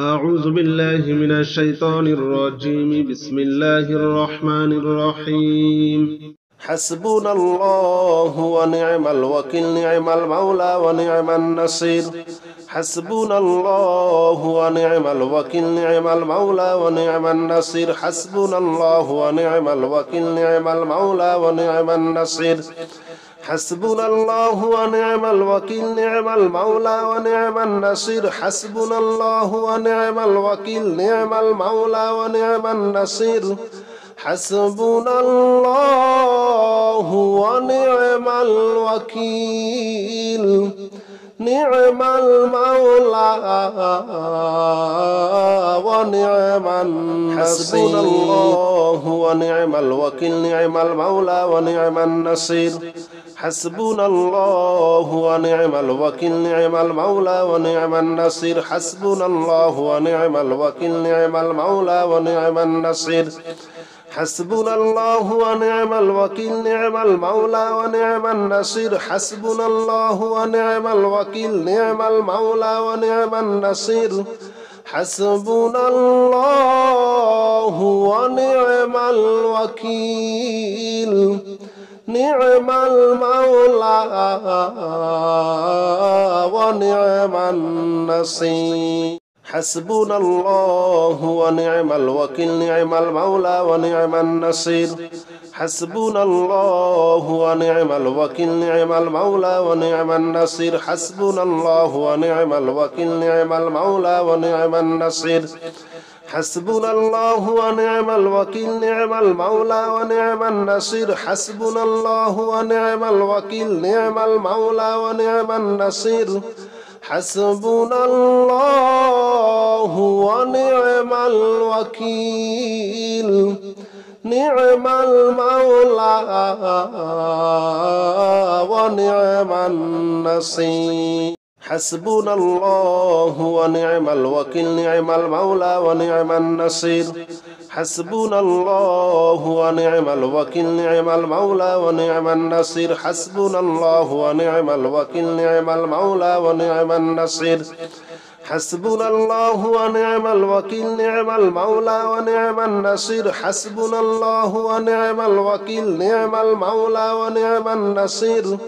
أعوذ بالله من الشيطان الرجيم. بسم الله الرحمن الرحيم. حسبنا الله ونعم الوكيل، نعم المولى ونعم النصير. حسبنا الله ونعم الوكيل، نعم المولى ونعم النصير. حسبنا الله ونعم الوكيل، نعم المولى ونعم النصير. حسبنا الله ونعم الوكيل، نعم المولى ونعم النصير. حسبنا الله ونعم الوكيل، نعم المولى ونعم النصير. حسبنا الله ونعم الوكيل، نعم المولى ونعم النصير. حسبنا الله ونعم الوكيل، نعم المولى ونعم النصير. حسبنا الله ونعم الوكيل، نعم المولى ونعم النصير. حسبنا الله ونعم الوكيل، نعم المولى ونعم النصير. حسبنا الله ونعم الوكيل، نعم المولى ونعم النصير. حسبنا الله ونعم الوكيل، نعم المولى ونعم النصير. حسبنا الله ونعم الوكيل، نعم المولى ونعم النصير. حسبنا الله ونعم الوكيل، نعم المولى ونعم النصير. حسبنا الله ونعم الوكيل، نعم المولى ونعم النصير. حسبنا الله ونعم الوكيل، نعم المولى ونعم النصير. حسبنا الله ونعم الوكيل، نعم المولى ونعم النصير. حسبنا الله ونعم الوكيل، نعم المولى ونعم النصير. حسبنا الله ونعم الوكيل، نعم المولى ونعم النصير. حسبنا الله ونعم الوكيل، نعم المولى ونعم النصير. حسبنا الله ونعم الوكيل، نعم المولى ونعم النصير. حسبنا الله ونعم الوكيل، نعم المولى ونعم النصير. حسبنا الله ونعم الوكيل، نعم المولى ونعم النصير. حسبنا الله ونعم الوكيل، نعم المولى ونعم النصير.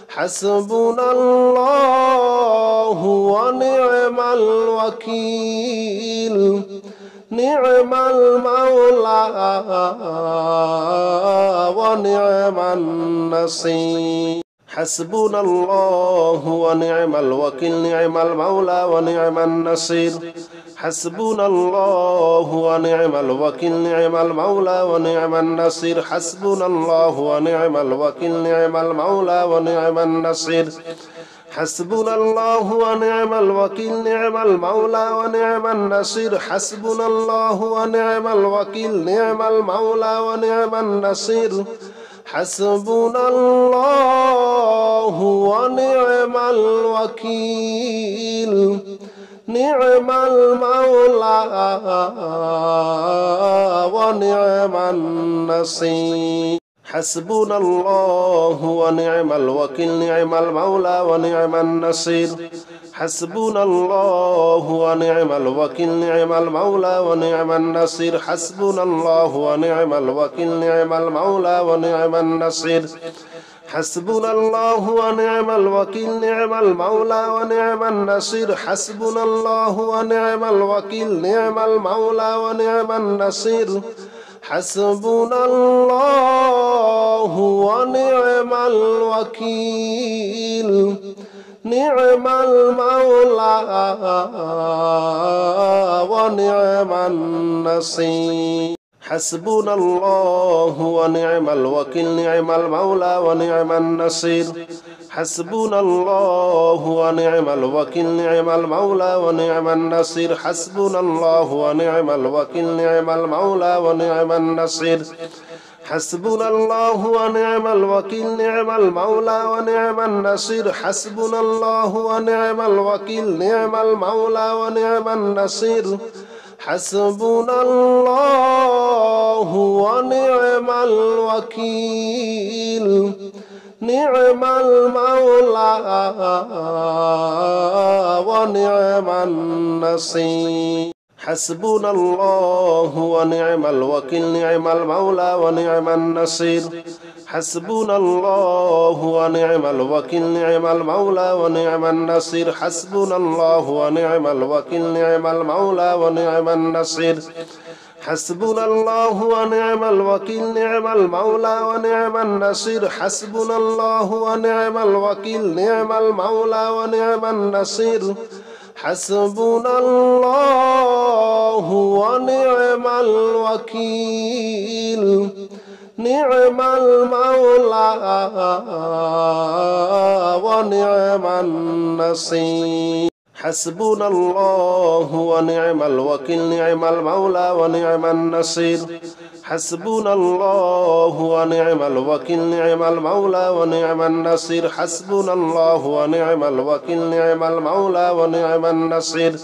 حسبنا الله ونعم الوكيل، نعم المولى ونعم النصير. حسبنا الله ونعم الوكيل، نعم المولى ونعم النصير. حسبنا الله ونعم الوكيل، نعم المولى ونعم النصير. حسبنا الله ونعم الوكيل، نعم المولى ونعم النصير. حسبنا الله ونعم الوكيل، نعم المولى ونعم النصير. حسبنا الله ونعم الوكيل، نعم المولى ونعم النصير. حسبنا الله ونعم الوكيل، نعم المولى ونعم النصير. حسبنا الله ونعم الوكيل، نعم المولى ونعم النصير. حسبنا الله ونعم الوكيل، نعم المولى ونعم النصير. حسبنا الله ونعم الوكيل، نعم المولى ونعم النصير. حسبنا الله ونعم الوكيل، نعم المولى ونعم النصير. حسبنا الله ونعم الوكيل، نعم المولى ونعم النصير. حسبنا الله ونعم الوكيل، نعم المولى ونعم النصير. حسبنا الله ونعم الوكيل، نعم المولى ونعم النصير. حسبنا الله ونعم الوكيل، نعم المولى ونعم النصير. حسبنا الله ونعم الوكيل، نعم المولى ونعم النصير. حسبنا الله ونعم الوكيل، نعم المولى ونعم النصير. حسبنا الله ونعم الوكيل، نعم المولى ونعم النصير. حسبنا الله ونعم الوكيل، نعم المولى ونعم النصير حسبنا الله ونعم الوكيل نعم المولى ونعم النصير حسبنا الله ونعم الوكيل نعم المولى ونعم النصير حسبنا الله ونعم الوكيل نعم المولى ونعم النصير حسبنا الله ونعم الوكيل نعم المولى ونعم النصير حسبنا الله ونعم الوكيل نعم المولى ونعم النصير حسبنا الله ونعم الوكيل نعم المولى ونعم النصير حسبنا الله ونعم الوكيل نعم المولى ونعم النصير حسبنا الله ونعم الوكيل نعم المولى ونعم النصير حسبنا الله ونعم الوكيل نعم المولى ونعم النصير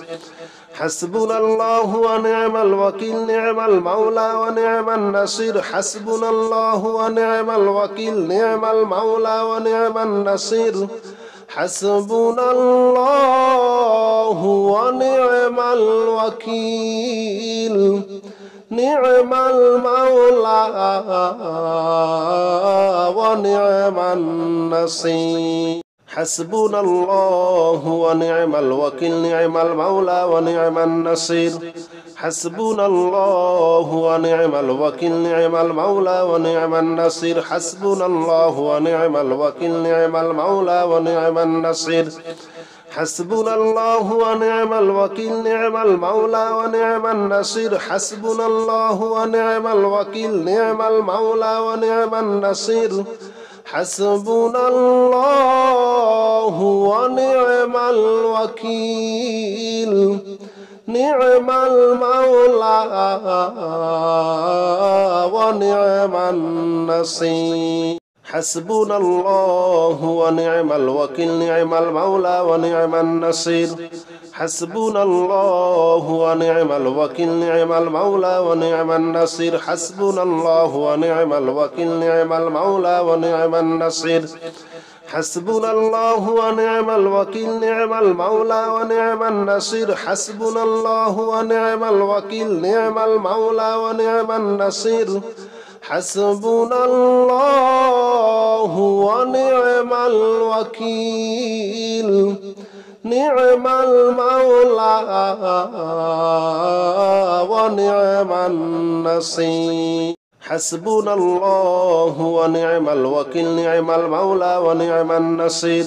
حسبنا الله ونعم الوكيل نعم المولى ونعم النصير حسبنا الله ونعم الوكيل نعم المولى ونعم النصير حسبنا الله ونعم الوكيل نعم المولى ونعم النصير حسبنا الله ونعم الوكيل نعم المولى ونعم النصير حسبنا الله ونعم الوكيل نعم المولى ونعم النصير حسبنا الله ونعم الوكيل نعم المولى ونعم النصير حسبنا الله ونعم الوكيل نعم المولى ونعم النصير حسبنا الله ونعم الوكيل نعم المولى ونعم النصير حسبنا الله ونعم الوكيل نعم المولى ونعم النصير حسبنا الله ونعم الوكيل نعم المولى ونعم النصير حسبنا الله ونعم الوكيل نعم المولى ونعم النصير حسبنا الله ونعم الوكيل نعم المولى ونعم النصير حسبنا الله ونعم الوكيل نعم المولى ونعم النصير حسبنا الله ونعم الوكيل نعم المولى ونعم النصير حسبنا الله ونعم الوكيل نعم المولى ونعم النصير حسبنا الله ونعم الوكيل نعم المولى ونعم النصير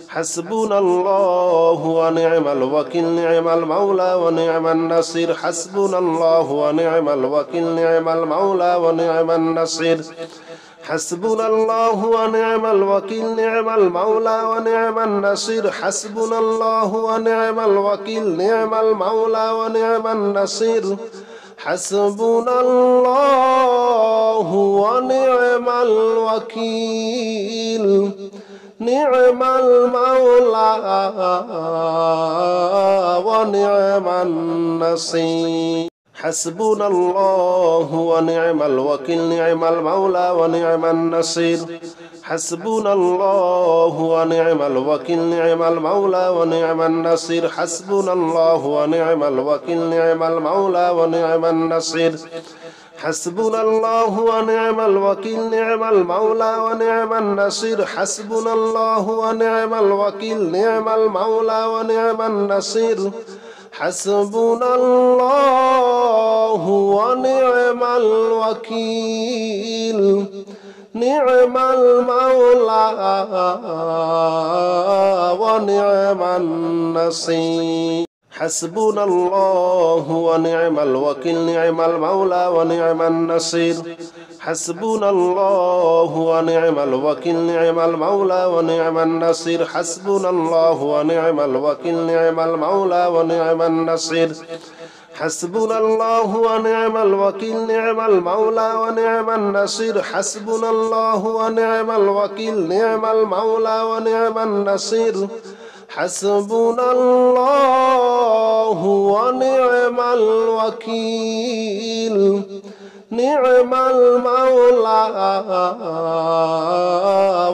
حسبنا الله ونعم الوكيل نعم المولى ونعم النصير حسبنا الله ونعم الوكيل نعم المولى ونعم النصير حسبنا الله ونعم الوكيل نعم المولى ونعم النصير حسبنا الله ونعم الوكيل نعم المولى ونعم النصير حسبنا الله ونعم الوكيل نعم المولى ونعم النصير حسبنا الله ونعم الوكيل نعم المولى ونعم النصير حسبنا الله ونعم الوكيل نعم المولى ونعم النصير حسبنا الله ونعم الوكيل نعم المولى ونعم النصير حسبنا الله ونعم الوكيل نعم المولى ونعم النصير حسبنا الله ونعم الوكيل نعم المولى ونعم النصير حسبنا الله ونعم الوكيل نعم المولى ونعم النصير حسبنا الله ونعم الوكيل نعم المولى ونعم النصير حسبنا الله ونعم الوكيل نعم المولى ونعم النصير حسبنا الله ونعم الوكيل نعم المولى ونعم النصير حسبنا الله ونعم الوكيل نعم المولى ونعم النصير حسبنا الله ونعم الوكيل نعم المولى ونعم النصير حسبنا الله ونعم الوكيل نعم المولى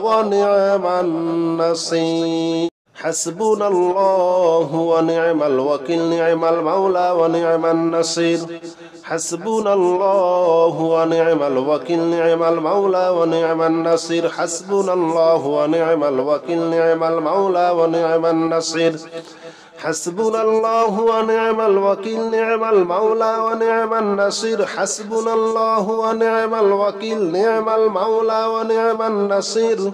ونعم النصير حسبنا الله ونعم الوكيل نعم المولى ونعم النصير حسبنا الله ونعم الوكيل نعم المولى ونعم النصير حسبنا الله ونعم الوكيل نعم المولى ونعم النصير حسبنا الله ونعم الوكيل نعم المولى ونعم النصير حسبنا الله ونعم الوكيل نعم المولى ونعم النصير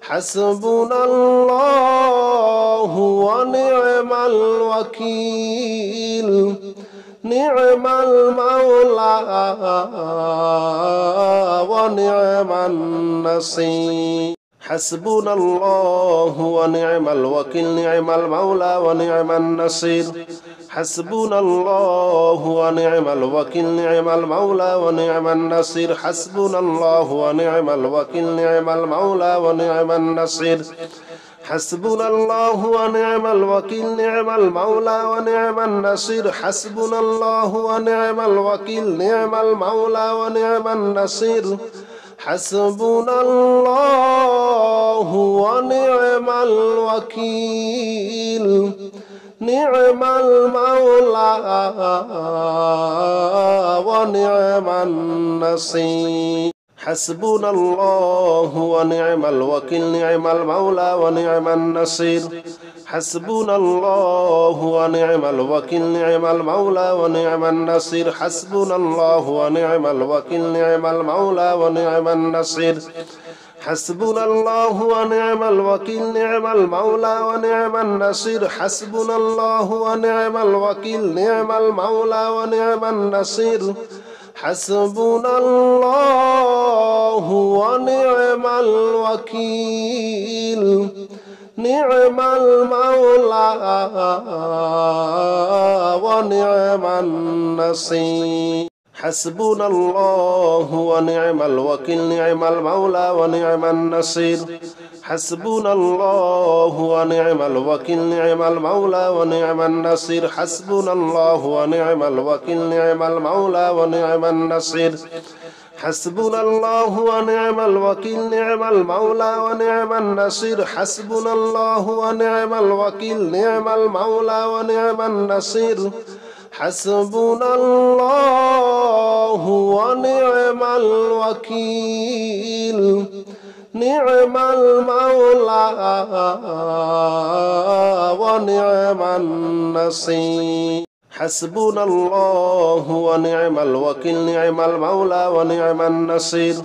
حسبنا الله ونعم الوكيل نعم المولى ونعم النصير حسبنا الله ونعم الوكيل نعم المولى ونعم النصير حسبنا الله ونعم الوكيل نعم المولى ونعم النصير حسبنا الله ونعم الوكيل نعم المولى ونعم النصير حسبنا الله ونعم الوكيل نعم المولى ونعم النصير حسبنا الله ونعم الوكيل نعم المولى ونعم النصير حسبنا الله ونعم الوكيل نعم المولى ونعم النصير حسبنا الله ونعم الوكيل نعم المولى ونعم النصير حسبنا الله ونعم الوكيل نعم المولى ونعم النصير حسبنا الله ونعم الوكيل نعم المولى ونعم النصير حسبنا الله ونعم الوكيل نعم المولى ونعم النصير حسبنا الله ونعم الوكيل نعم المولى ونعم النصير حسبنا الله ونعم الوكيل نعم المولى ونعم النصير حسبنا الله ونعم الوكيل نعم المولى ونعم النصير حسبنا الله ونعم الوكيل نعم المولى ونعم النصير حسبنا الله ونعم الوكيل نعم المولى ونعم النصير حسبنا الله ونعم الوكيل نعم المولى ونعم النصير حسبنا الله ونعم الوكيل نعم المولى ونعم النصير حسبنا الله ونعم الوكيل نعم المولى ونعم النصير حسبنا الله ونعم الوكيل نعم المولى ونعم النصير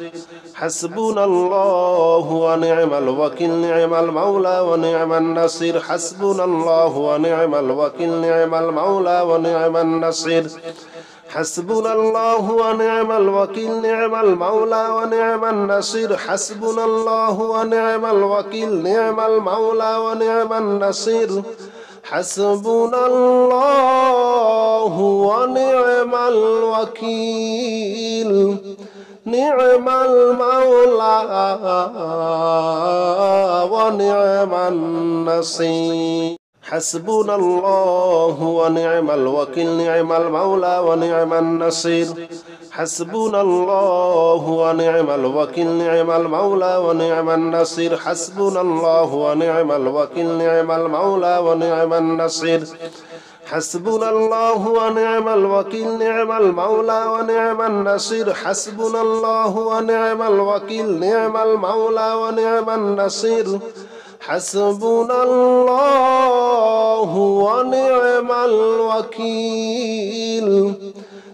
حسبنا الله ونعم الوكيل نعم المولى ونعم النصير حسبنا الله ونعم الوكيل نعم المولى ونعم النصير حسبنا الله ونعم الوكيل نعم المولى ونعم النصير حسبنا الله ونعم الوكيل نعم المولى ونعم النصير حسبنا الله ونعم الوكيل نعم المولى ونعم النصير حسبنا الله ونعم الوكيل نعم المولى ونعم النصير حسبنا الله ونعم الوكيل نعم المولى ونعم النصير حسبنا الله ونعم الوكيل نعم المولى ونعم النصير حسبنا الله ونعم الوكيل نعم المولى ونعم النصير حسبنا الله ونعم الوكيل نعم المولى ونعم النصير حسبنا الله ونعم الوكيل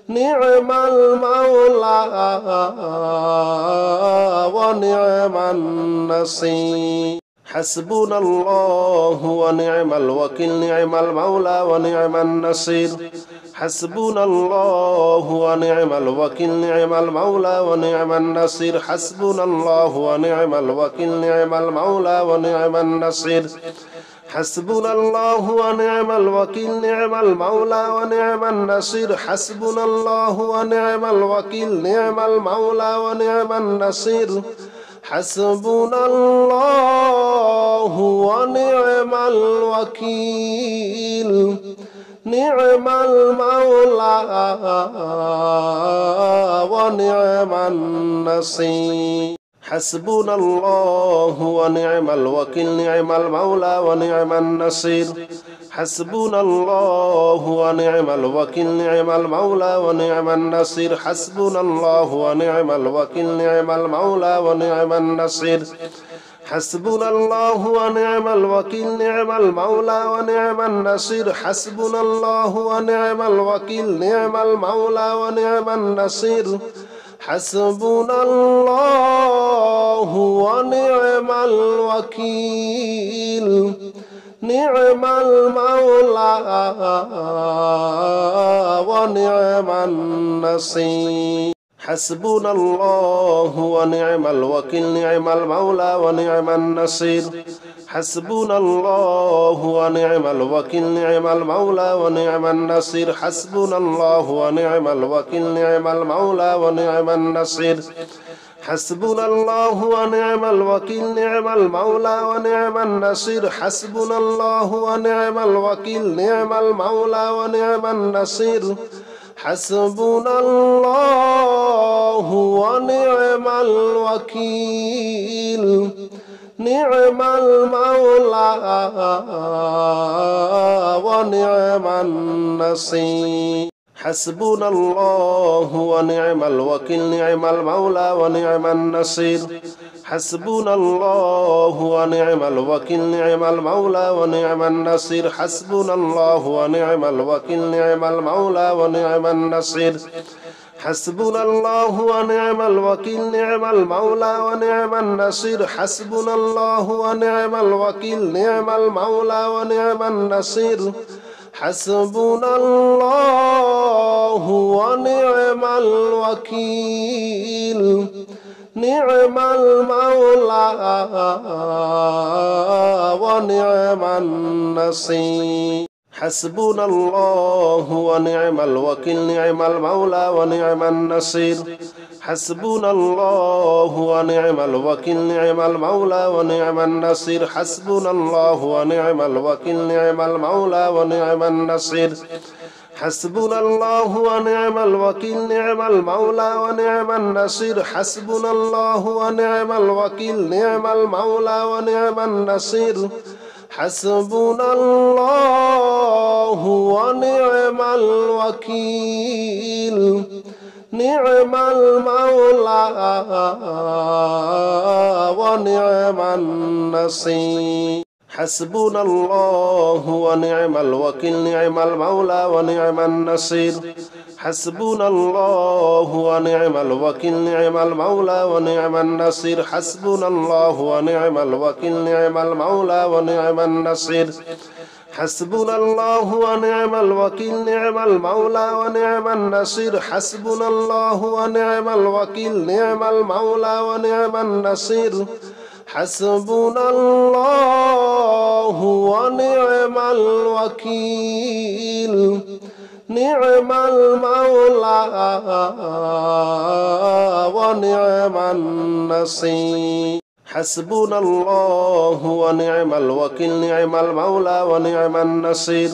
نعم المولى ونعم النصير حسبنا الله ونعم الوكيل نعم المولى ونعم النصير حسبنا الله ونعم الوكيل نعم المولى ونعم النصير حسبنا الله ونعم الوكيل نعم المولى ونعم النصير حسبنا الله ونعم الوكيل نعم المولى ونعم النصير حسبنا الله ونعم الوكيل نعم المولى ونعم النصير حسبنا الله ونعم الوكيل نعم المولى ونعم النصير حسبنا الله ونعم الوكيل نعم المولى ونعم النصير حسبنا الله ونعم الوكيل نعم المولى ونعم النصير حسبنا الله ونعم الوكيل نعم المولى ونعم النصير حسبنا الله ونعم الوكيل نعم المولى ونعم النصير حسبنا الله ونعم الوكيل نعم المولى ونعم النصير حسبنا الله ونعم الوكيل نعم المولى ونعم النصير حسبنا الله ونعم الوكيل نعم المولى ونعم النصير حسبنا الله ونعم الوكيل نعم المولى ونعم النصير حسبنا الله ونعم الوكيل نعم المولى ونعم النصير حسبنا الله ونعم الوكيل نعم المولى ونعم النصير حسبنا الله ونعم الوكيل نعم المولى ونعم النصير حسبنا الله ونعم الوكيل نعم المولى ونعم النصير حسبنا الله ونعم الوكيل نعم المولى ونعم النصير حسبنا الله ونعم الوكيل نعم المولى ونعم النصير حسبنا الله ونعم الوكيل نعم المولى ونعم النصير حسبنا الله ونعم الوكيل نعم المولى ونعم النصير حسبنا الله ونعم الوكيل نعم المولى ونعم النصير حسبنا الله ونعم الوكيل نعم المولى ونعم النصير حسبنا الله ونعم الوكيل نعم المولى ونعم النصير حسبنا الله ونعم الوكيل نعم المولى ونعم النصير حسبنا الله ونعم الوكيل نعم المولى ونعم النصير حسبنا الله ونعم الوكيل نعم المولى ونعم النصير حسبنا الله ونعم الوكيل نعم المولى ونعم النصير حسبنا الله ونعم الوكيل نعم المولى ونعم النصير حسبنا الله ونعم الوكيل نعم المولى ونعم النصير حسبنا الله ونعم الوكيل نعم المولى ونعم النصير حسبنا الله ونعم الوكيل نعم المولى ونعم النصير حسبنا الله ونعم الوكيل نعم المولى ونعم النصير حسبنا الله ونعم الوكيل نعم المولى ونعم النصير حسبنا الله ونعم الوكيل نعم المولى ونعم النصير حسبنا الله ونعم الوكيل نعم المولى ونعم النصير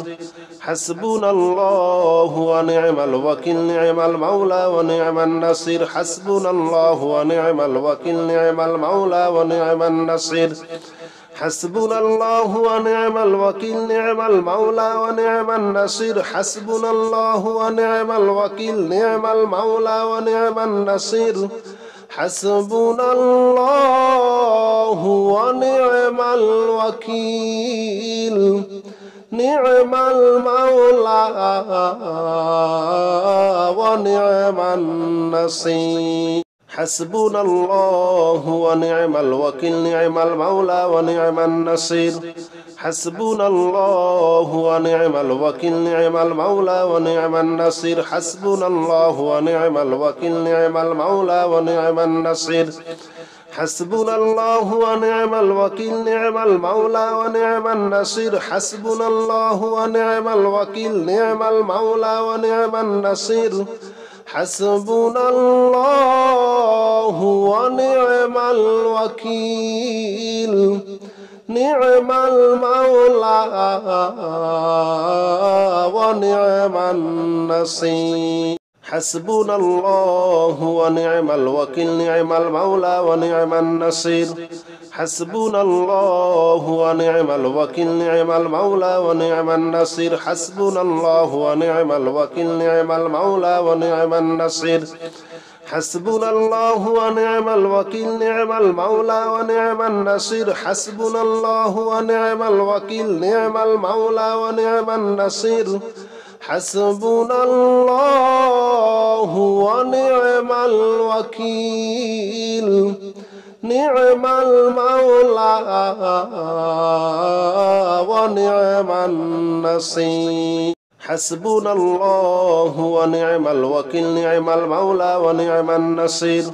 حسبنا الله ونعم الوكيل نعم المولى ونعم النصير حسبنا الله ونعم الوكيل نعم المولى ونعم النصير حسبنا الله ونعم الوكيل نعم المولى ونعم النصير حسبنا الله ونعم الوكيل نعم المولى ونعم النصير حسبنا الله ونعم الوكيل نعم المولى ونعم النصير حسبنا الله ونعم الوكيل نعم المولى ونعم النصير حسبنا الله ونعم الوكيل نعم المولى ونعم النصير حسبنا الله ونعم الوكيل نعم المولى ونعم النصير حسبنا الله ونعم الوكيل نعم المولى ونعم النصير حسبنا الله ونعم الوكيل نعم المولى ونعم النصير حسبنا الله ونعم الوكيل نعم المولى ونعم النصير حسبنا الله ونعم الوكيل نعم المولى ونعم النصير حسبنا الله ونعم الوكيل نعم المولى ونعم النصير حسبنا الله ونعم الوكيل نعم المولى ونعم النصير حسبنا الله ونعم الوكيل نعم المولى ونعم النصير حسبنا الله ونعم الوكيل نعم المولى ونعم النصير حسبنا الله ونعم الوكيل نعم المولى ونعم النصير حسبنا الله ونعم الوكيل نعم المولى ونعم النصير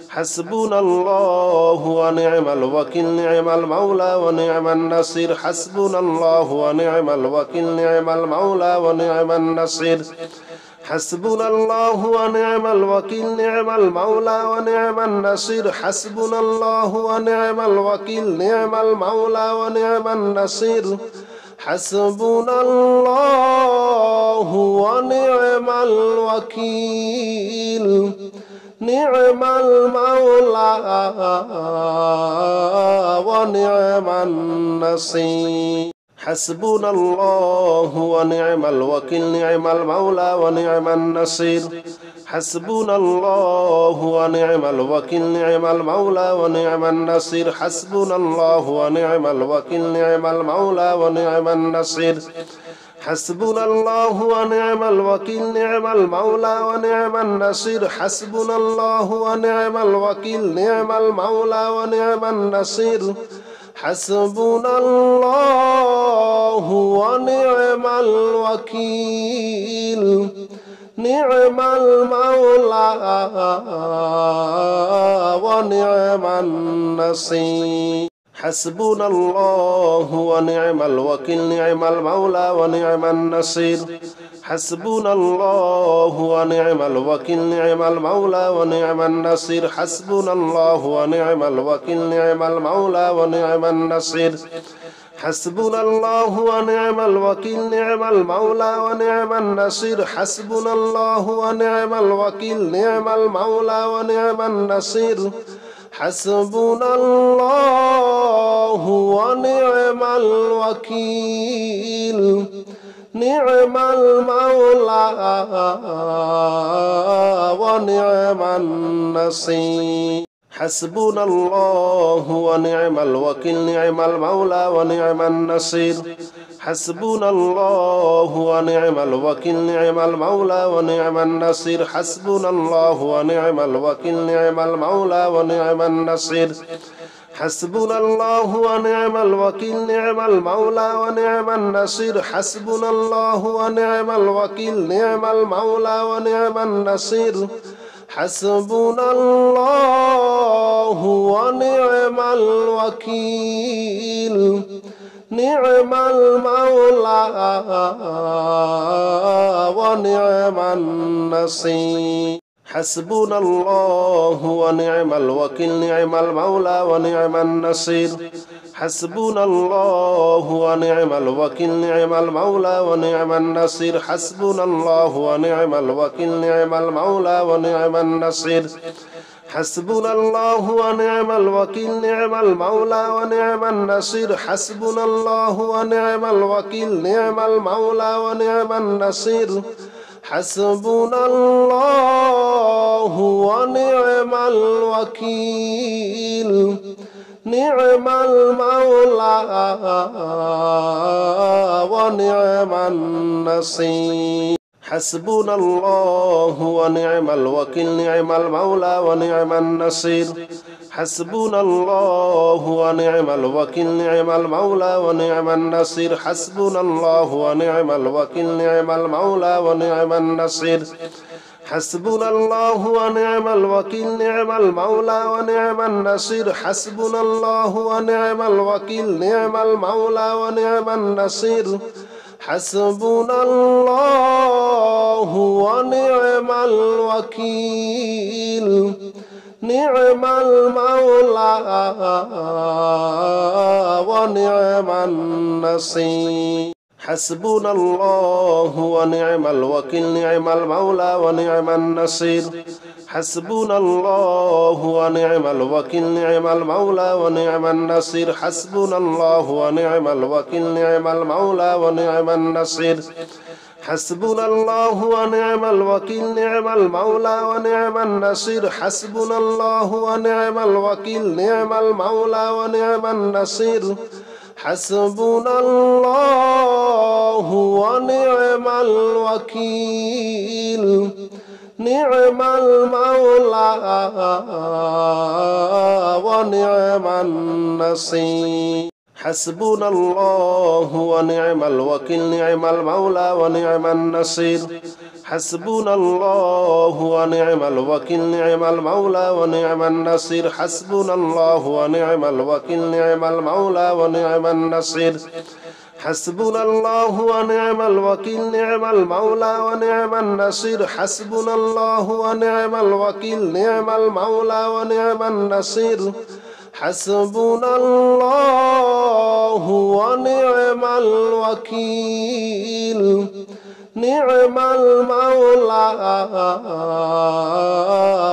حسبنا الله ونعم الوكيل نعم المولى ونعم النصير حسبنا الله ونعم الوكيل نعم المولى ونعم النصير حسبنا الله ونعم الوكيل نعم المولى ونعم النصير حسبنا الله ونعم الوكيل نعم المولى ونعم النصير حسبنا الله ونعم الوكيل نعم المولى ونعم النصير حسبنا الله ونعم الوكيل نعم المولى ونعم النصير حسبنا الله ونعم الوكيل نعم المولى ونعم النصير حسبنا الله ونعم الوكيل نعم المولى ونعم النصير حسبنا الله ونعم الوكيل نعم المولى ونعم النصير حسبنا الله ونعم الوكيل نعم المولى ونعم النصير حسبنا الله ونعم الوكيل نعم المولى ونعم النصير حسبنا الله ونعم الوكيل نعم المولى ونعم النصير حسبنا الله ونعم الوكيل نعم المولى ونعم النصير حسبنا الله ونعم الوكيل نعم المولى ونعم النصير حسبنا الله ونعم الوكيل نعم المولى ونعم النصير حسبنا الله ونعم الوكيل نعم المولى ونعم النصير حسبنا الله ونعم الوكيل نعم المولى ونعم النصير حسبنا الله ونعم الوكيل نعم المولى ونعم النصير حسبنا الله ونعم الوكيل نعم المولى ونعم النصير حسبنا الله ونعم الوكيل نعم المولى ونعم النصير حسبنا الله ونعم الوكيل نعم المولى ونعم النصير حسبنا الله ونعم الوكيل نعم المولى ونعم النصير حسبنا الله ونعم الوكيل نعم المولى ونعم النصير حسبنا الله ونعم الوكيل نعم المولى ونعم النصير حسبنا الله ونعم الوكيل نعم المولى ونعم النصير حسبنا الله ونعم الوكيل نعم المولى ونعم النصير حسبنا الله ونعم الوكيل نعم المولى ونعم النصير حسبنا الله ونعم الوكيل نعم المولى ونعم النصير حسبنا الله ونعم الوكيل نعم المولى ونعم النصير حسبنا الله ونعم الوكيل نعم المولى ونعم النصير حسبنا الله ونعم الوكيل نعم المولى ونعم النصير حسبنا الله ونعم الوكيل نعم المولى ونعم النصير حسبنا الله ونعم الوكيل نعم المولى ونعم النصير حسبنا الله ونعم الوكيل نعم المولى ونعم النصير حسبنا الله ونعم الوكيل نعم المولى ونعم النصير حسبنا الله ونعم الوكيل نعم المولى ونعم النصير حسبنا الله ونعم الوكيل نعم المولى ونعم النصير حسبنا الله ونعم الوكيل نعم المولى ونعم النصير حسبنا الله ونعم الوكيل نعم المولى ونعم النصير حسبنا الله ونعم الوكيل نعم المولى ونعم النصير حسبنا الله ونعم الوكيل نعم المولى ونعم النصير حسبنا الله ونعم الوكيل نعم المولى ونعم النصير حسبنا الله ونعم الوكيل نعم المولى ونعم النصير حسبنا الله ونعم الوكيل نعم المولى ونعم النصير حسبنا الله ونعم الوكيل نعم المولى ونعم النصير حسبنا الله ونعم الوكيل نعم المولى ونعم النصير حسبنا الله ونعم الوكيل نعم المولى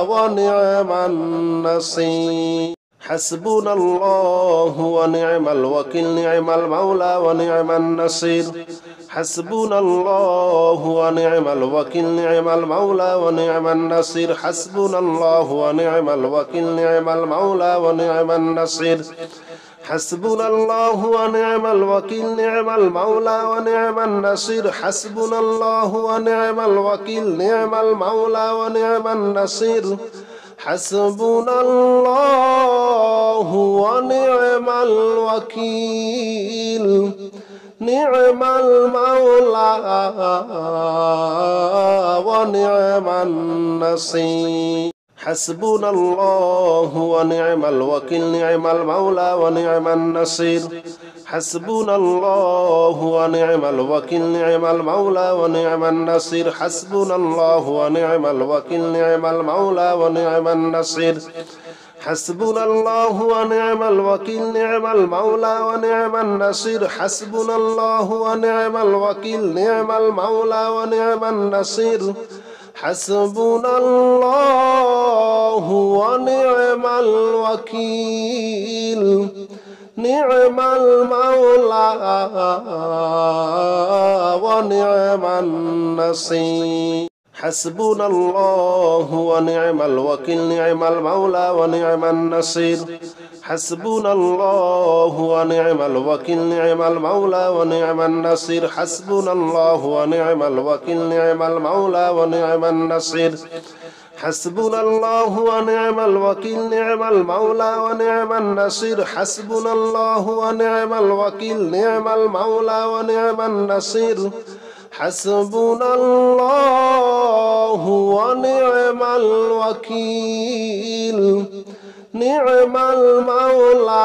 ونعم النصير حسبنا الله ونعم الوكيل نعم المولى ونعم النصير حسبنا الله ونعم الوكيل نعم المولى ونعم النصير حسبنا الله ونعم الوكيل نعم المولى ونعم النصير حسبنا الله ونعم الوكيل نعم المولى ونعم النصير حسبنا الله ونعم الوكيل نعم المولى ونعم النصير حسبنا الله ونعم الوكيل نعم المولى ونعم النصير حسبنا الله ونعم الوكيل نعم المولى ونعم النصير حسبنا الله ونعم الوكيل نعم المولى ونعم النصير حسبنا الله ونعم الوكيل نعم المولى ونعم النصير حسبنا الله ونعم الوكيل نعم المولى ونعم النصير حسبنا الله ونعم الوكيل نعم المولى ونعم النصير حسبنا الله ونعم الوكيل نعم المولى ونعم النصير حسبنا الله ونعم الوكيل نعم المولى ونعم النصير حسبنا الله ونعم الوكيل نعم المولى ونعم النصير حسبنا الله ونعم الوكيل نعم المولى ونعم النصير حسبنا الله ونعم الوكيل نعم المولى ونعم النصير حسبنا الله ونعم الوكيل نعم المولى ونعم النصير حسبنا الله ونعم الوكيل نعم المولى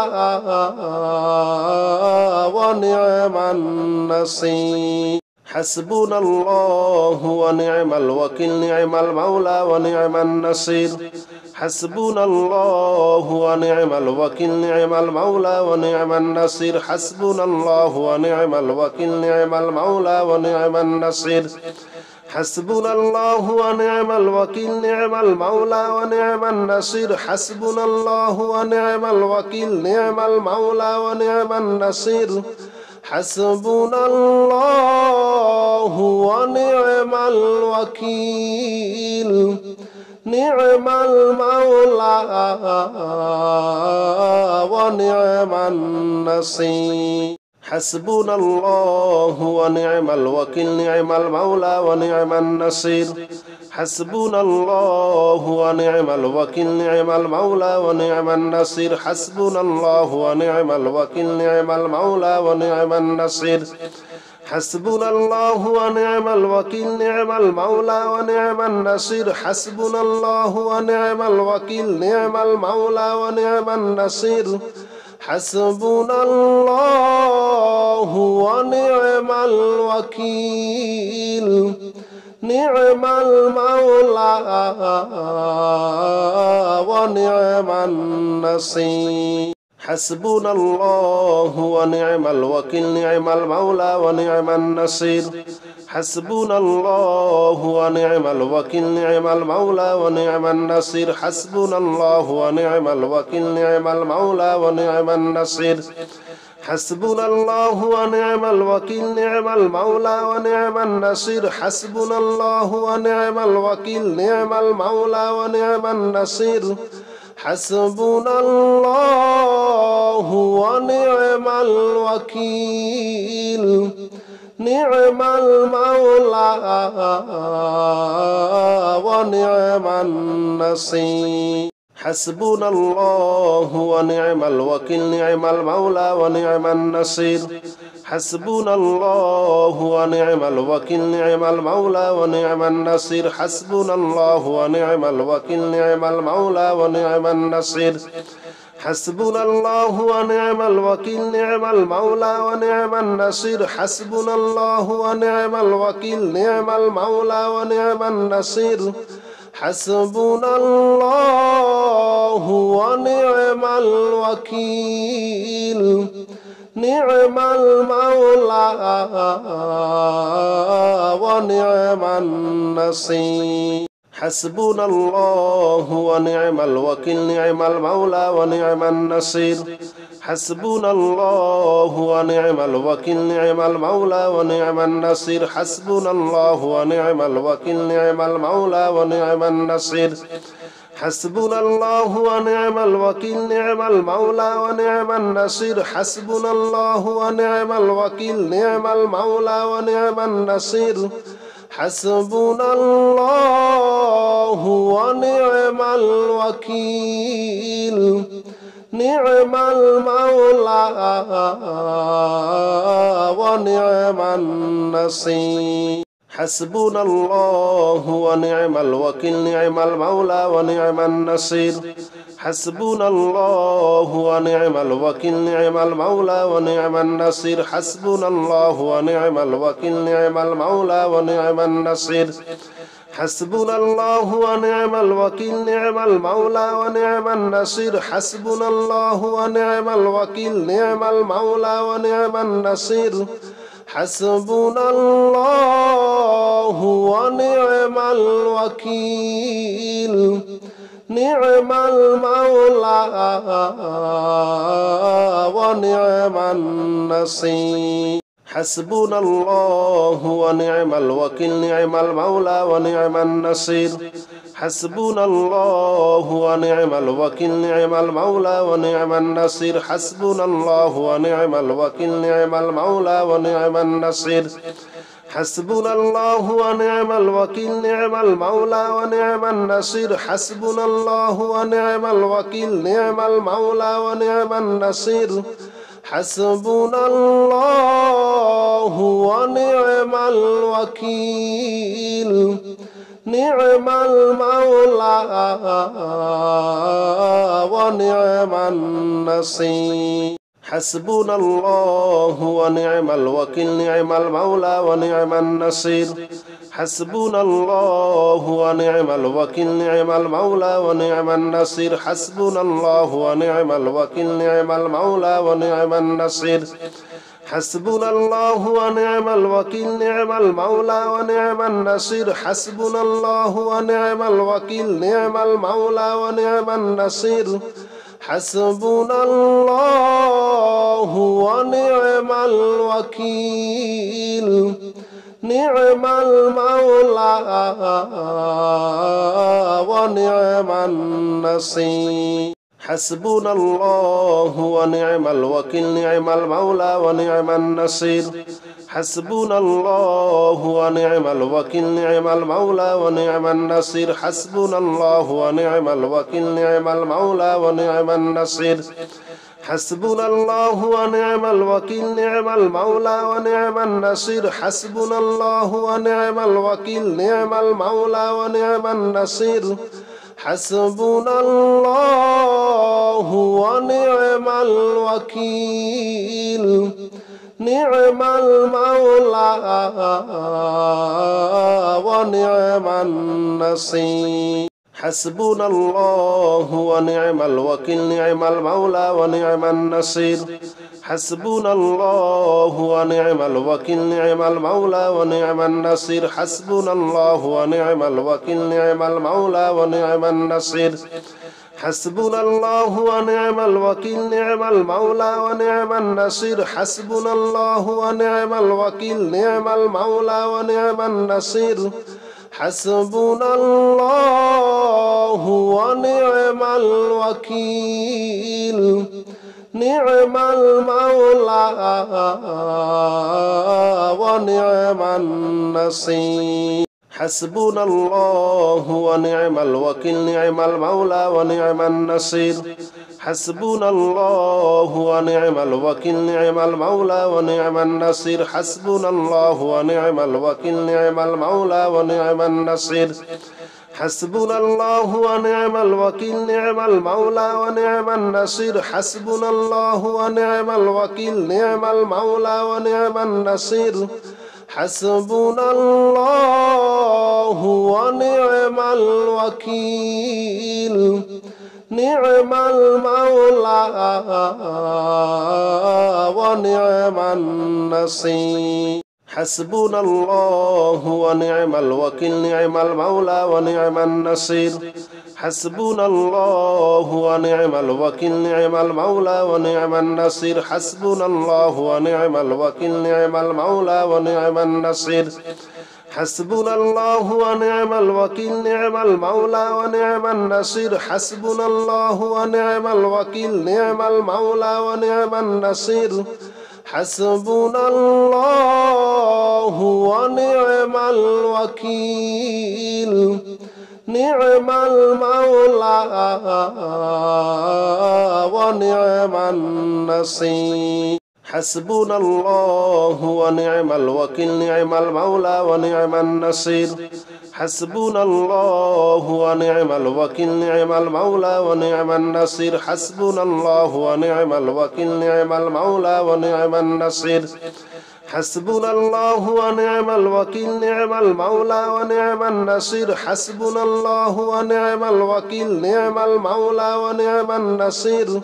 ونعم النصير حسبنا الله ونعم الوكيل نعم المولى ونعم النصير حسبنا الله ونعم الوكيل نعم المولى ونعم النصير حسبنا الله ونعم الوكيل نعم المولى ونعم النصير حسبنا الله ونعم الوكيل نعم المولى ونعم النصير حسبنا الله ونعم الوكيل نعم المولى ونعم النصير حسبنا الله ونعم الوكيل نعم المولى ونعم النصير حسبنا الله ونعم الوكيل نعم المولى ونعم النصير حسبنا الله ونعم الوكيل نعم المولى ونعم النصير حسبنا الله ونعم الوكيل نعم المولى ونعم النصير حسبنا الله ونعم الوكيل نعم المولى ونعم النصير حسبنا الله ونعم الوكيل نعم المولى ونعم النصير حسبنا الله ونعم الوكيل نعم المولى ونعم النصير حسبنا الله ونعم الوكيل نعم المولى ونعم النصير حسبنا الله ونعم الوكيل نعم المولى ونعم النصير حسبنا الله ونعم الوكيل نعم المولى ونعم النصير حسبنا الله ونعم الوكيل نعم المولى ونعم النصير حسبنا الله ونعم الوكيل نعم المولى ونعم النصير حسبنا الله ونعم الوكيل نعم المولى ونعم النصير حسبنا الله ونعم الوكيل نعم المولى ونعم النصير حسبنا الله ونعم الوكيل نعم المولى ونعم النصير حسبنا الله ونعم الوكيل نعم المولى ونعم النصير حسبنا الله ونعم الوكيل نعم المولى ونعم النصير حسبنا الله ونعم الوكيل نعم المولى ونعم النصير حسبنا الله ونعم الوكيل نعم المولى ونعم النصير حسبنا الله ونعم الوكيل نعم المولى ونعم النصير حسبنا الله ونعم الوكيل نعم المولى ونعم النصير حسبنا الله ونعم الوكيل نعم المولى ونعم النصير حسبنا الله ونعم الوكيل نعم المولى ونعم النصير حسبنا الله ونعم الوكيل نعم المولى ونعم النصير حسبنا الله ونعم الوكيل نعم المولى ونعم النصير حسبنا الله ونعم الوكيل نعم المولى ونعم النصير حسبنا الله ونعم الوكيل نعم المولى ونعم النصير حسبنا الله ونعم الوكيل نعم المولى ونعم النصير حسبنا الله ونعم الوكيل نعم المولى ونعم النصير حسبنا الله ونعم الوكيل نعم المولى ونعم النصير حسبنا الله ونعم الوكيل نعم المولى ونعم النصير حسبنا الله ونعم الوكيل نعم المولى ونعم النصير حسبنا الله ونعم الوكيل نعم المولى ونعم النصير حسبنا الله ونعم الوكيل نعم المولى ونعم النصير حسبنا الله ونعم الوكيل نعم المولى ونعم النصير حسبنا الله ونعم الوكيل نعم المولى ونعم النصير حسبنا الله ونعم الوكيل نعم المولى ونعم النصير حسبنا الله ونعم الوكيل نعم المولى ونعم النصير حسبنا الله ونعم الوكيل نعم المولى ونعم النصير حسبنا الله ونعم الوكيل نعم المولى ونعم النصير حسبنا الله ونعم الوكيل نعم المولى ونعم النصير حسبنا الله ونعم الوكيل نعم المولى ونعم النصير حسبنا الله ونعم الوكيل نعم المولى ونعم النصير حسبنا الله ونعم الوكيل نعم المولى ونعم النصير حسبنا الله ونعم الوكيل نعم المولى ونعم النصير حسبنا الله ونعم الوكيل نعم المولى ونعم النصير حسبنا الله ونعم الوكيل نعم المولى ونعم النصير حسبنا الله ونعم الوكيل نعم المولى ونعم النصير حسبنا الله ونعم الوكيل نعم المولى ونعم النصير حسبنا الله ونعم الوكيل نعم المولى ونعم النصير حسبنا الله ونعم الوكيل نعم المولى ونعم النصير حسبنا الله ونعم الوكيل نعم المولى ونعم النصير حسبنا الله ونعم الوكيل نعم المولى ونعم النصير حسبنا الله ونعم الوكيل نعم المولى ونعم النصير حسبنا الله ونعم الوكيل نعم المولى ونعم النصير حسبنا الله ونعم الوكيل نعم المولى ونعم النصير حسبنا الله ونعم الوكيل نعم المولى ونعم النصير حسبنا الله ونعم الوكيل نعم المولى ونعم النصير حسبنا الله ونعم الوكيل نعم المولى ونعم النصير حسبنا الله ونعم الوكيل نعم المولى ونعم النصير حسبنا الله ونعم الوكيل نعم المولى ونعم النصير حسبنا الله ونعم الوكيل نعم المولى ونعم النصير حسبنا الله ونعم الوكيل نعم المولى ونعم النصير حسبنا الله ونعم الوكيل نعم المولى ونعم النصير حسبنا الله ونعم الوكيل نعم المولى ونعم النصير حسبنا الله ونعم الوكيل نعم المولى ونعم النصير حسبنا الله ونعم الوكيل نعم المولى ونعم النصير حسبنا الله ونعم الوكيل نعم المولى ونعم النصير حسبنا الله ونعم الوكيل نعم المولى ونعم النصير حسبنا الله ونعم الوكيل نعم المولى ونعم النصير حسبنا الله ونعم الوكيل نعم المولى ونعم النصير حسبنا الله ونعم الوكيل نعم المولى ونعم النصير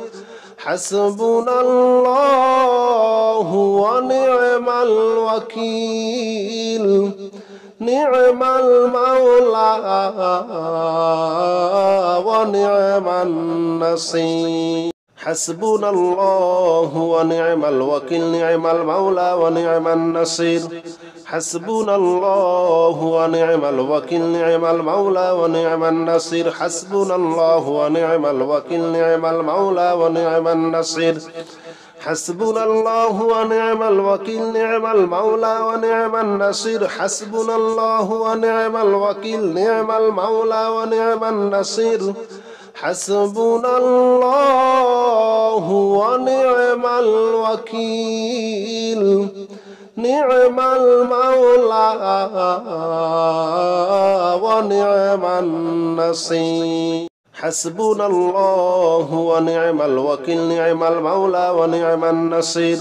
حسبنا الله ونعم الوكيل نعم المولى ونعم النصير حسبنا الله ونعم الوكيل نعم المولى ونعم النصير حسبنا الله ونعم الوكيل نعم المولى ونعم النصير حسبنا الله ونعم الوكيل نعم المولى ونعم النصير حسبنا الله ونعم الوكيل نعم المولى ونعم النصير حسبنا الله ونعم الوكيل نعم المولى ونعم النصير حسبنا الله ونعم الوكيل نعم المولى ونعم النصير حسبنا الله ونعم الوكيل نعم المولى ونعم النصير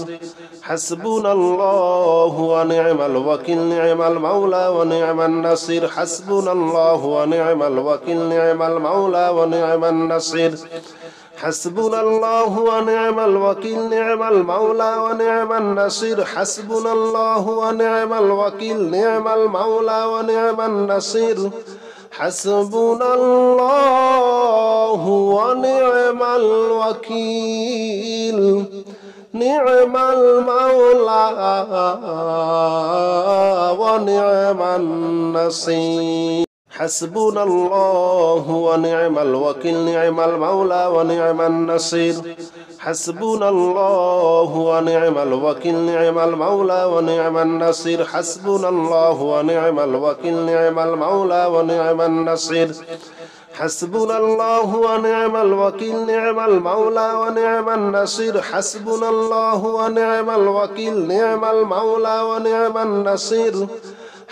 حسبنا الله ونعم الوكيل نعم المولى ونعم النصير حسبنا الله ونعم الوكيل نعم المولى ونعم النصير حسبنا الله ونعم الوكيل نعم المولى ونعم النصير حسبنا الله ونعم الوكيل نعم المولى ونعم النصير حسبنا الله ونعم الوكيل نعم المولى ونعم النصير حسبنا الله ونعم الوكيل نعم المولى ونعم النصير حسبنا الله ونعم الوكيل نعم المولى ونعم النصير حسبنا الله ونعم الوكيل نعم المولى ونعم النصير حسبنا الله ونعم الوكيل نعم المولى ونعم النصير حسبنا الله ونعم الوكيل نعم المولى ونعم النصير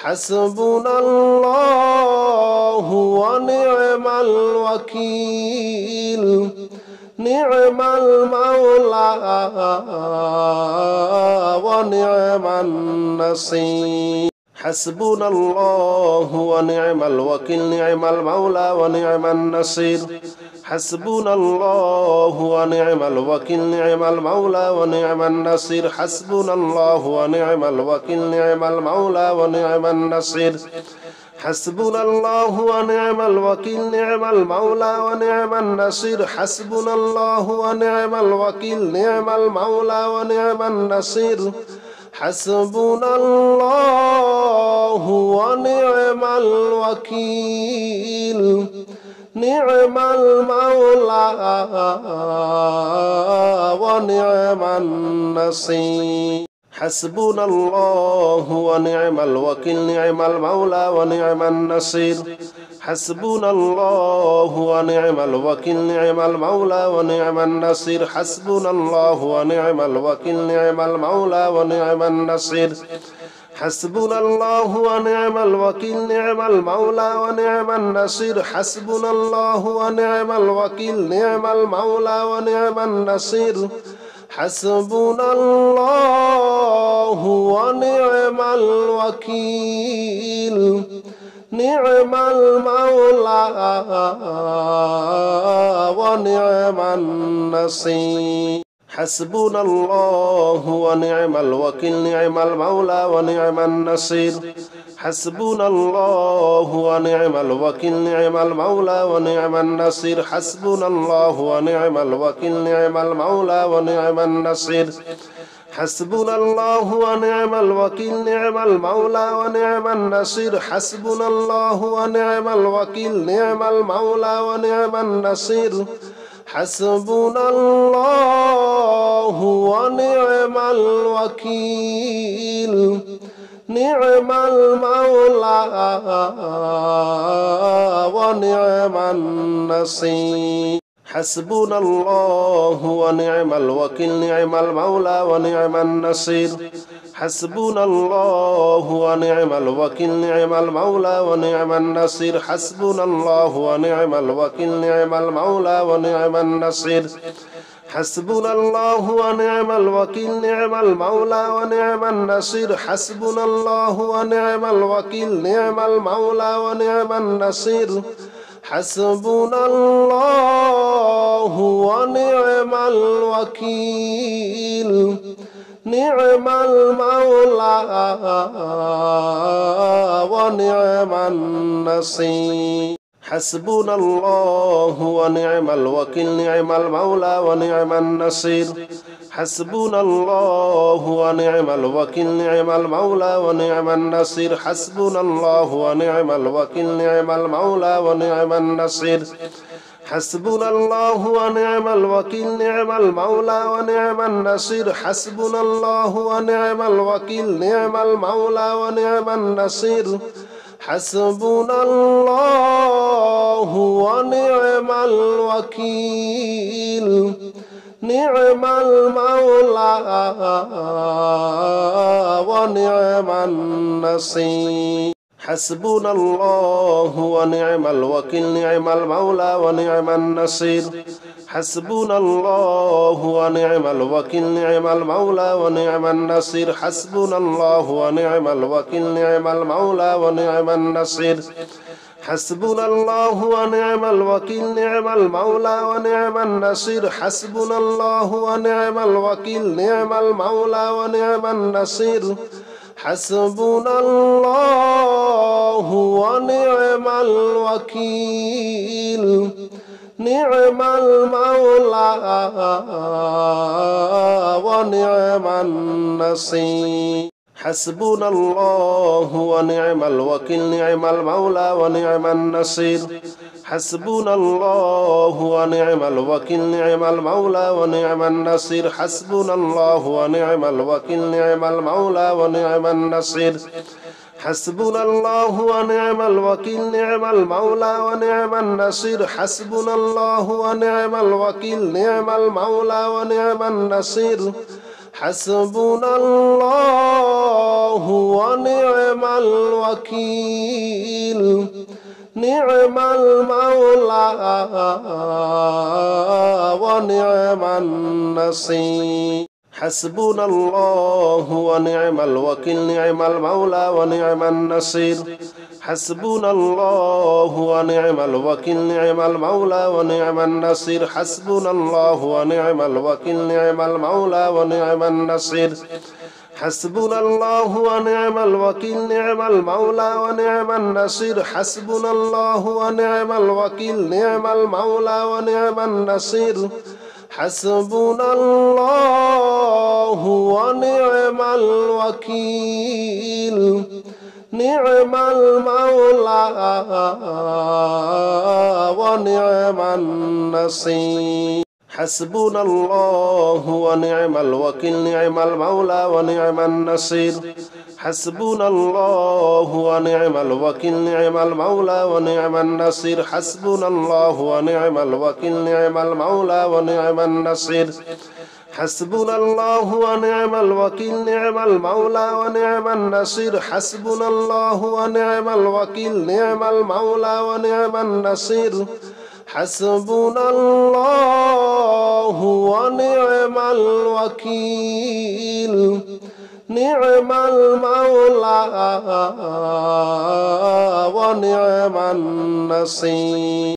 حسبنا الله ونعم الوكيل نعم المولى ونعم النصير حسبنا الله ونعم الوكيل نعم المولى ونعم النصير حسبنا الله ونعم الوكيل نعم المولى ونعم النصير حسبنا الله ونعم الوكيل نعم المولى ونعم النصير حسبنا الله ونعم الوكيل نعم المولى ونعم النصير حسبنا الله ونعم الوكيل نعم المولى ونعم النصير حسبنا الله ونعم الوكيل نعم المولى ونعم النصير حسبنا الله ونعم الوكيل نعم المولى ونعم النصير حسبنا الله ونعم الوكيل نعم المولى ونعم النصير حسبنا الله ونعم الوكيل نعم المولى ونعم النصير حسبنا الله ونعم الوكيل نعم المولى ونعم النصير حسبنا الله ونعم الوكيل نعم المولى ونعم النصير حسبنا الله ونعم الوكيل نعم المولى ونعم النصير حسبنا الله ونعم الوكيل نعم المولى ونعم النصير حسبنا الله ونعم الوكيل نعم المولى ونعم النصير حسبنا الله ونعم الوكيل نعم المولى ونعم النصير حسبنا الله ونعم الوكيل نعم المولى ونعم النصير حسبنا الله ونعم الوكيل نعم المولى ونعم النصير حسبنا الله ونعم الوكيل نعم المولى ونعم النصير حسبنا الله ونعم الوكيل نعم المولى ونعم النصير حسبنا الله ونعم الوكيل نعم المولى ونعم النصير حسبنا الله ونعم الوكيل نعم المولى ونعم النصير حسبنا الله ونعم الوكيل نعم المولى ونعم النصير حسبنا الله ونعم الوكيل نعم المولى ونعم النصير حسبنا الله ونعم الوكيل نعم المولى ونعم النصير حسبنا الله ونعم الوكيل نعم المولى ونعم النصير حسبنا الله ونعم الوكيل نعم المولى ونعم النصير حسبنا الله ونعم الوكيل نعم المولى ونعم النصير حسبنا الله ونعم الوكيل نعم المولى ونعم النصير حسبنا الله ونعم الوكيل نعم المولى ونعم النصير حسبنا الله ونعم الوكيل نعم المولى ونعم النصير حسبنا الله ونعم الوكيل نعم المولى ونعم النصير حسبنا الله ونعم الوكيل نعم المولى ونعم النصير حسبنا الله ونعم الوكيل نعم المولى ونعم النصير حسبنا الله ونعم الوكيل نعم المولى ونعم النصير حسبنا الله ونعم الوكيل نعم المولى ونعم النصير حسبنا الله ونعم الوكيل نعم المولى ونعم النصير حسبنا الله ونعم الوكيل نعم المولى ونعم النصير حسبنا الله ونعم الوكيل نعم المولى ونعم النصير حسبنا الله ونعم الوكيل نعم المولى ونعم النصير حسبنا الله ونعم الوكيل نعم المولى ونعم النصير حسبنا الله ونعم الوكيل نعم المولى ونعم النصير حسبنا الله ونعم الوكيل نعم المولى ونعم النصير حسبنا الله ونعم الوكيل نعم المولى ونعم النصير حسبنا الله ونعم الوكيل نعم المولى ونعم النصير حسبنا الله ونعم الوكيل نعم المولى ونعم النصير حسبنا الله ونعم الوكيل نعم المولى ونعم النصير حسبنا الله ونعم الوكيل نعم المولى ونعم النصير حسبنا الله ونعم الوكيل نعم المولى ونعم النصير حسبنا الله ونعم الوكيل نعم المولى ونعم النصير حسبنا الله ونعم الوكيل نعم المولى ونعم النصير حسبنا الله ونعم الوكيل نعم المولى ونعم النصير حسبنا الله ونعم الوكيل نعم المولى ونعم النصير حسبنا الله ونعم الوكيل نعم المولى ونعم النصير حسبنا الله ونعم الوكيل نعم المولى ونعم النصير